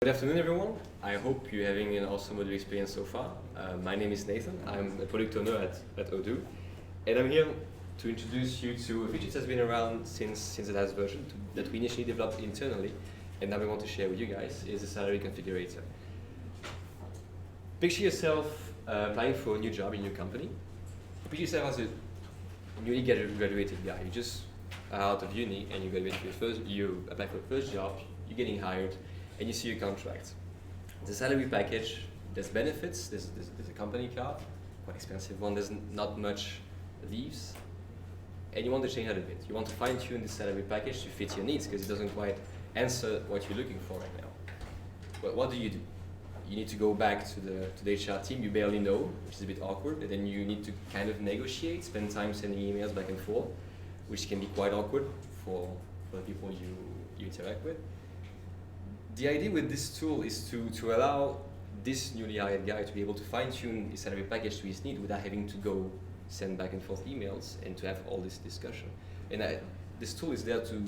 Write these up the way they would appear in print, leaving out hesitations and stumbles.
Good afternoon, everyone. I hope you're having an awesome Odoo experience so far. My name is Nathan. I'm a product owner at Odoo, and I'm here to introduce you to a feature that has been around since the last version that we initially developed internally, and now we want to share with you guys is the Salary Configurator. Picture yourself applying for a new job in your company. Picture yourself as a newly graduated guy. You just are out of uni and you graduate for you apply for the first job, you're getting hired, and you see your contract. The salary package, there's benefits, there's a company car, quite expensive one, there's not much leaves, and you want to change that a bit. You want to fine tune the salary package to fit your needs because it doesn't quite answer what you're looking for right now. But what do? You need to go back to the HR team you barely know, which is a bit awkward, and then you need to kind of negotiate, spend time sending emails back and forth, which can be quite awkward for the people you interact with. The idea with this tool is to allow this newly hired guy to be able to fine-tune his salary package to his need without having to go send back and forth emails and to have all this discussion. And this tool is there to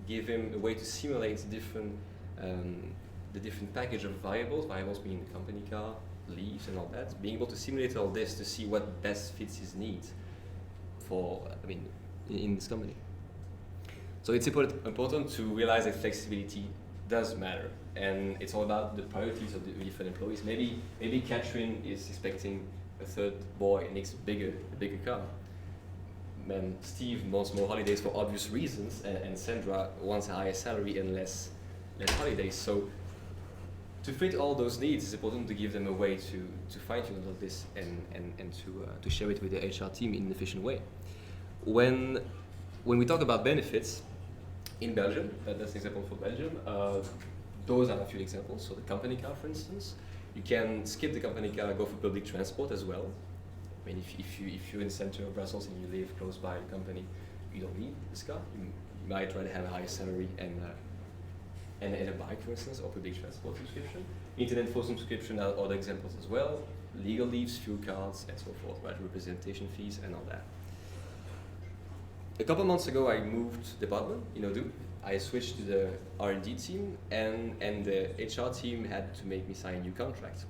give him a way to simulate the different package of variables being the company car, leaves and all that, being able to simulate all this to see what best fits his needs in this company. So it's important to realize that flexibility does matter, and it's all about the priorities of the different employees. Maybe Catherine is expecting a third boy and needs a bigger car. And Steve wants more holidays for obvious reasons, and Sandra wants a higher salary and less holidays. So to fit all those needs, it's important to give them a way to fine-tune all of this and to share it with the HR team in an efficient way. When we talk about benefits, in Belgium, that's an example for Belgium, those are a few examples. So the company car, for instance, you can skip the company car, go for public transport as well. I mean, if you're in the center of Brussels and you live close by a company, you don't need this car. You might rather have a higher salary and a bike, for instance, or public transport subscription. Internet phone subscription are other examples as well. Legal leaves, fuel cards, and so forth, right? Representation fees and all that. A couple months ago, I moved department in Odoo. I switched to the R&D team, and the HR team had to make me sign a new contract.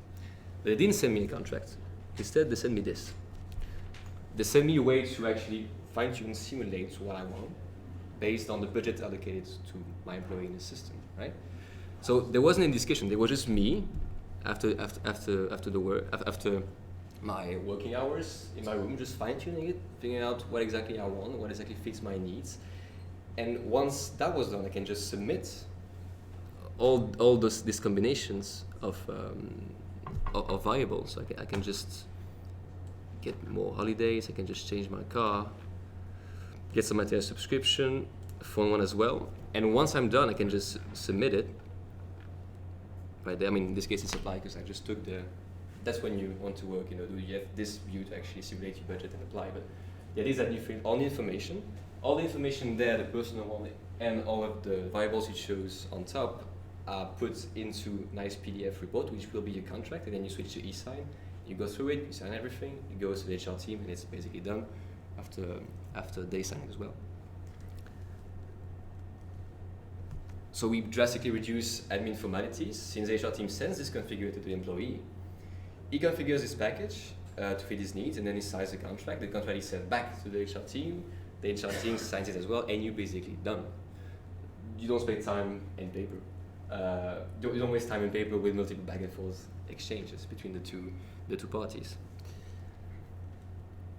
They didn't send me a contract. Instead, they sent me this. They sent me a way to actually fine-tune, simulate what I want, based on the budget allocated to my employee in the system, right? So there wasn't any discussion. There was just me, after my working hours in my room, just fine-tuning it, figuring out what exactly I want, what exactly fits my needs. And once that was done, I can just submit all these combinations of variables. So I can just get more holidays, I can just change my car, get some material subscription, phone one as well. And once I'm done, I can just submit it right there. I mean, in this case, it's applied because I just took that's when you want to work, you have this view to actually simulate your budget and apply. But the idea is that you fill all the information there, the personal one, and all of the variables you chose on top are put into a nice PDF report, which will be your contract, and then you switch to e-sign. You go through it, you sign everything, it goes to the HR team, and it's basically done after they sign it as well. So we drastically reduce admin formalities. Since the HR team sends this configurator to the employee, he configures his package to fit his needs, and then he signs the contract. The contract is sent back to the HR team. The HR team signs it as well, and you're basically done. You don't spend time in paper. You don't waste time in paper with multiple back and forth exchanges between the two parties.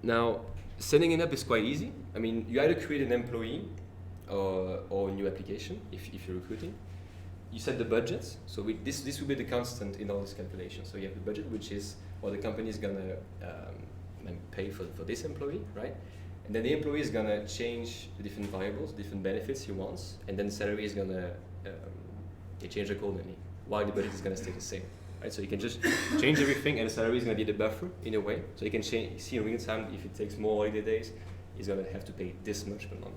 Now, setting it up is quite easy. I mean, you either create an employee or a new application if you're recruiting. You set the budget, so this will be the constant in all this calculation. So you have the budget, which is what the company is gonna pay for this employee, right? And then the employee is gonna change the different variables, different benefits he wants, and then the salary is gonna change accordingly, while the budget is gonna stay the same, right? So you can just change everything, and the salary is gonna be the buffer in a way. So you can see in real time if it takes more holiday days, he's gonna have to pay this much per month.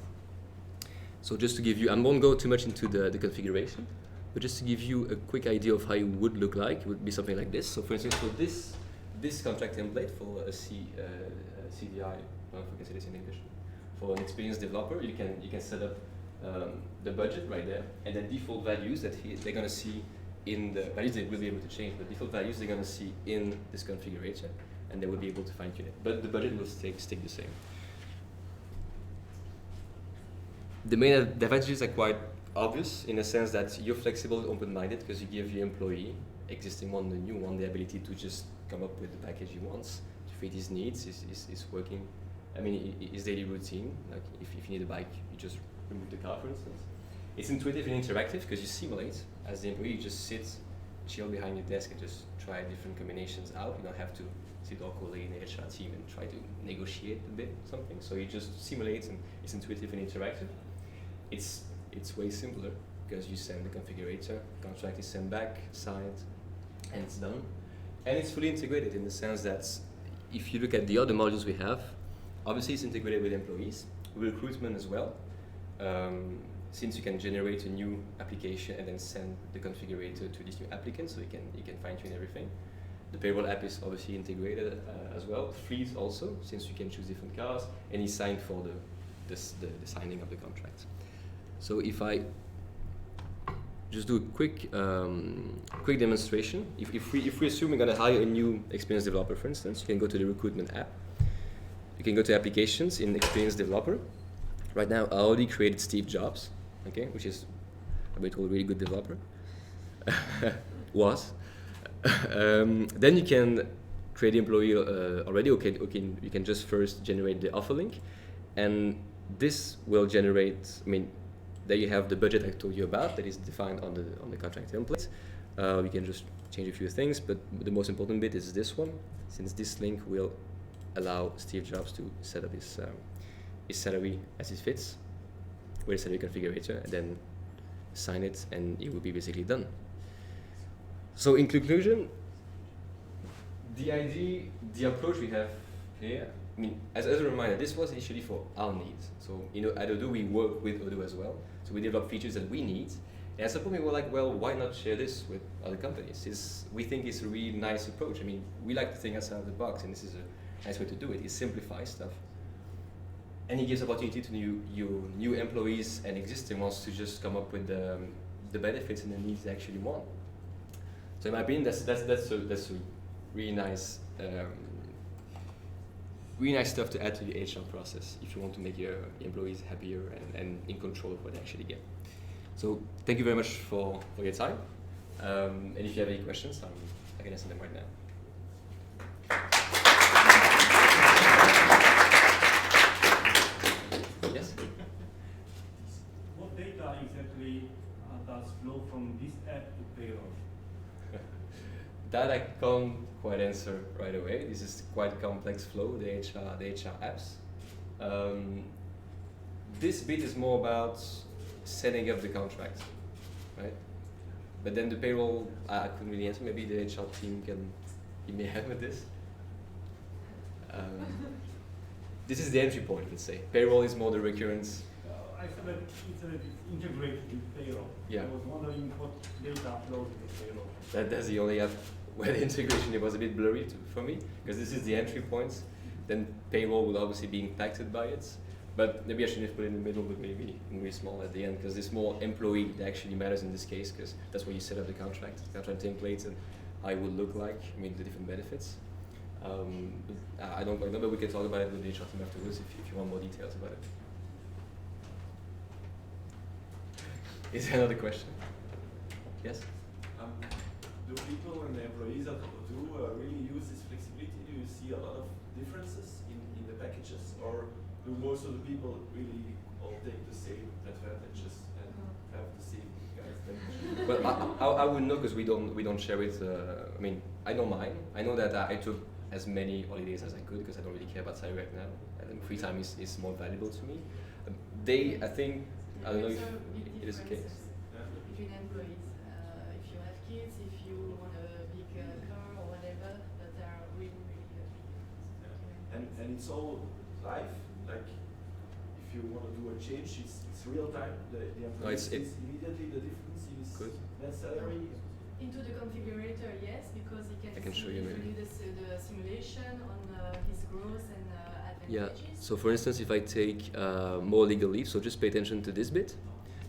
So just to give you, I won't go too much into the configuration. But just to give you a quick idea of how it would look like, it would be something like this. So for instance, for this contract template for a CDI, I don't know if we can say this in English, for an experienced developer, you can set up the budget right there, and then default values that they're going to see in the values they will be able to change, but default values they're going to see in this configurator, and they will be able to fine tune it. But the budget will stick the same. The main advantages are quite obvious in the sense that you're flexible, open-minded, because you give your employee, existing one, the new one, the ability to just come up with the package he wants to fit his needs, his working, I mean, his daily routine. Like if you need a bike, you just remove the car, for instance. It's intuitive and interactive because you simulate. As the employee, you just sit, chill behind your desk and just try different combinations out. You don't have to sit awkwardly in the HR team and try to negotiate a bit something. So you just simulate, and it's intuitive and interactive. It's way simpler because you send the configurator, contract is sent back, signed, and it's done. And it's fully integrated in the sense that if you look at the other modules we have, obviously it's integrated with employees, recruitment as well. Since you can generate a new application and then send the configurator to this new applicant, so you can fine tune everything. The payroll app is obviously integrated as well. Fleet also, since you can choose different cars, and it's signed for the signing of the contract. So if I just do a quick demonstration, if we assume we're going to hire a new experienced developer, for instance, you can go to the recruitment app. You can go to applications in experienced developer. Right now, I already created Steve Jobs, okay, which is a really good developer. Was. Then you can create the employee already. Okay, you can just first generate the offer link, and this will generate. I mean, there you have the budget I told you about that is defined on the contract template. You can just change a few things, but the most important bit is this one, since this link will allow Steve Jobs to set up his salary as it fits with a salary configurator, and then sign it, and it will be basically done. So in conclusion, the approach we have here, I mean, as a reminder, this was initially for our needs. So, at Odoo, we work with Odoo as well. So we develop features that we need. And at some point we were like, well, why not share this with other companies? We think it's a really nice approach. I mean, we like to think outside of the box, and this is a nice way to do it. It simplifies stuff. And it gives opportunity to new employees and existing ones to just come up with the benefits and the needs they actually want. So in my opinion, that's a really nice stuff to add to the HR process if you want to make your employees happier and in control of what they actually get. So thank you very much for your time. And if you have any questions, I can answer them right now. Yes? What data exactly does flow from this app to payroll? That I can't quite answer right away. This is quite a complex flow, the HR apps. This bit is more about setting up the contract, right? But then the payroll, I couldn't really answer. Maybe the HR team can give me a hand with this. This is the entry point, let's say. Payroll is more the recurrence. I said that it's integrated with payroll. Yeah. I was wondering what data flows to payroll. That's the only app where the integration it was a bit blurry for me, because this is the entry points. Then payroll will obviously be impacted by it. But maybe I shouldn't have put it in the middle, but maybe really small at the end, because it's more employee that actually matters in this case, because that's where you set up the contract templates, and how it would look like, I mean, the different benefits. I don't know, but we can talk about it with the HR team afterwards if you want more details about it. Is there another question? Yes? Do people and the employees of Odoo really use this flexibility? Do you see a lot of differences in the packages, or do most of the people really all take the same advantages and have the same kind of package? Well, I wouldn't know because we don't share it. I mean, I know mine. I know that I took as many holidays as I could because I don't really care about salary right now. And free time is more valuable to me. I think, I don't know if it is the case. Between employees, if you have kids, if you want a big car or whatever, that are really big. And it's all live. Like, if you want to do a change, it's real time. The employee sees immediately the difference in his net salary. Into the configurator, yes, because he can show you maybe the simulation on his growth and advantages. Yeah. So for instance, if I take more legal leave, so just pay attention to this bit.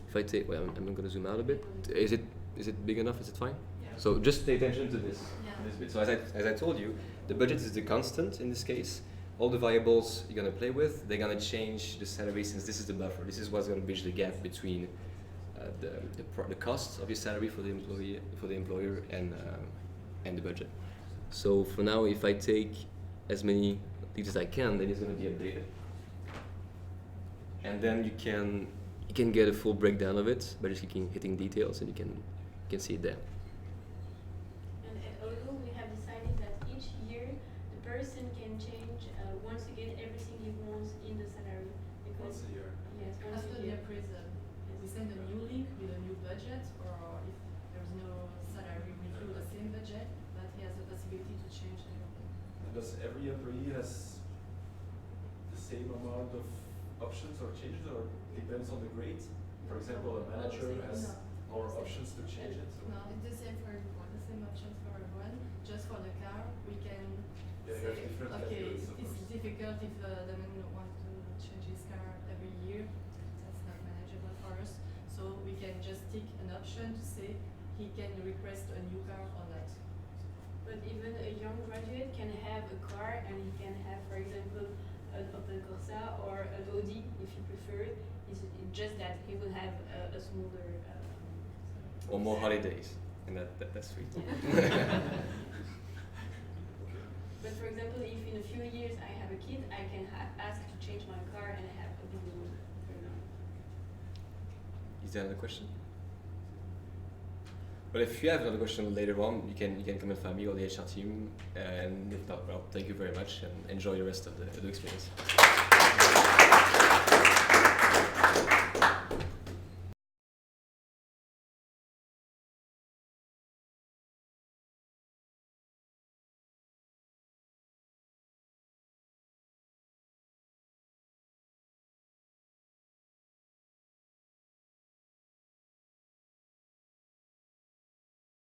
If I take, well, I'm going to zoom out a bit. Is it Is it big enough? Is it fine? Yeah. So just pay attention to this, Yeah. this bit. So as I told you, the budget is the constant in this case. All the variables you're gonna play with, they're gonna change the salary since this is the buffer. This is what's gonna bridge the gap between the cost of your salary for the employer, and the budget. So for now, if I take as many leads as I can, then it's gonna be updated, and then you can get a full breakdown of it by just hitting details, and you can see it there. And at Odoo, we have decided that each year the person can change once again everything he wants in the salary. Once a year. Yes, once After a the year. appraisal, we send a new link with a new budget, or if there's no salary review, the same budget, but he has the possibility to change everything. And does every employee has the same amount of options or changes, or depends on the grade? For example, a manager has more options to change it. or- No, it's the same for everyone, the same options for everyone. Just for the car, we can Yeah, you have different okay, categories, of it's course. difficult if the man wants to change his car every year. That's not manageable for us. So we can just tick an option to say he can request a new car or not. But even a young graduate can have a car and he can have, for example, an Opel Corsa or an Audi if he prefers. It's just that he will have a smaller. Or more holidays, and that's sweet. But for example, if in a few years I have a kid, I can ask to change my car and have a bigger one. Is there another question? But if you have another question later on, you can come and find me or the HR team. And if not, well, thank you very much and enjoy the rest of the experience.